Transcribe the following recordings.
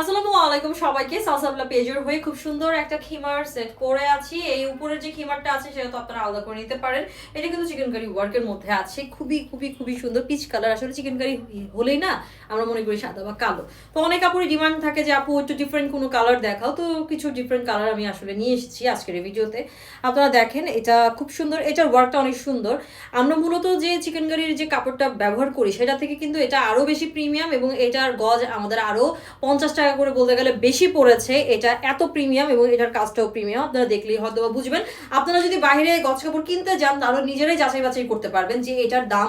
আসসালামু আলাইকুম সবাইকে। সালসাবিলা পেজের হয়ে খুব সুন্দর একটা খিমার সেট করে আছি। এই উপরের যে খিমারটা আছে সেটা তো আপনারা আলাদা করে নিতে পারেন। এটা কিন্তু চিকেন কারি ওয়ার্কের মধ্যে আছে, খুবই খুবই খুবই সুন্দর পিচ কালার। আসলে চিকেন কারি হলেই না আমরা মনে করি সাদা বা কালো, তো অনেক আপুরই ডিমান্ড থাকে যে আপু একটু ডিফারেন্ট কোনো কালার দেখাও, তো কিছু ডিফারেন্ট কালার আমি আসলে নিয়ে এসেছি আজকের এই ভিডিওতে। আপনারা দেখেন এটা খুব সুন্দর, এটার ওয়ার্কটা অনেক সুন্দর। আমরা মূলত যে চিকেন কারির যে কাপড়টা ব্যবহার করি সেটা থেকে কিন্তু এটা আরো বেশি প্রিমিয়াম, এবং এটার গজ আমাদের আরো 50 টাকা করে বলতে গেলে বেশি পড়েছে। এটা এত প্রিমিয়াম এবং এটার কাজটাও প্রিমিয়াম, আপনারা দেখলেই হয়তো বা বুঝবেন। আপনারা যদি বাইরে গজ কাপড় কিনতে যান তাহলে নিজেরাই যাচাই বাছাই করতে পারবেন যে এটার দাম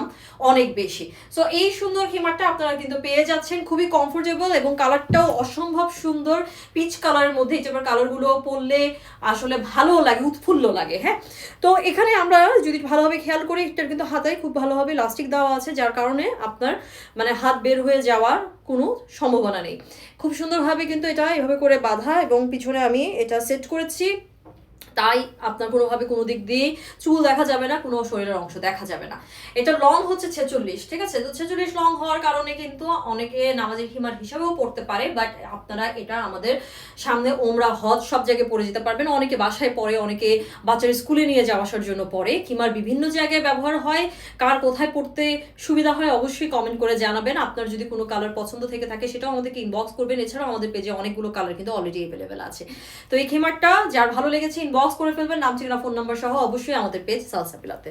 অনেক বেশি। সো এই সুন্দর খিমারটা আপনারা কিন্তু পেয়ে যাচ্ছেন, খুবই কমফোর্টেবল এবং কালারটাও অসম্ভব সুন্দর পিচ কালারের মধ্যে। এটার কালারগুলো পরলে আসলে ভালো লাগে, উৎফুল্ল লাগে। হ্যাঁ, তো এখানে আমরা যদি ভালোভাবে খেয়াল করি এটার কিন্তু হাতায় খুব ভালোভাবে ইলাস্টিক দেওয়া আছে, যার কারণে আপনার মানে হাত বের হয়ে যাওয়ার কোনো সম্ভাবনা নেই। খুব সুন্দরভাবে কিন্তু এটা এভাবে করে বাঁধা, এবং পিছনে আমি এটা সেট করেছি, তাই আপনার কোনোভাবে কোনো দিক দিয়ে চুল দেখা যাবে না, কোনো শরীরের অংশ দেখা যাবে না। এটা লং হচ্ছে 46, ঠিক আছে? তো 46 লং হওয়ার কারণে কিন্তু অনেকে নামাজের খিমার হিসাবেও পড়তে পারে, বাট আপনারা এটা আমাদের সামনে ওমরা হজ সব জায়গায় পরে যেতে পারবেন। অনেকে বাসায় পরে, অনেকে বাচ্চার স্কুলে নিয়ে যাওয়া আসার জন্য পরে। খিমার বিভিন্ন জায়গায় ব্যবহার হয়, কার কোথায় পড়তে সুবিধা হয় অবশ্যই কমেন্ট করে জানাবেন। আপনার যদি কোনো কালার পছন্দ থেকে থাকে সেটাও আমাদেরকে ইনবক্স করবেন। এছাড়াও আমাদের পেজে অনেকগুলো কালার কিন্তু অলরেডি অ্যাভেলেবেল আছে। তো এই খিমারটা যার ভালো লেগেছে ইনবক্স করে ফেলবেন, নাম ঠিকানা ফোন নাম্বার সহ অবশ্যই আমাদের পেজ সালসাবিলাতে।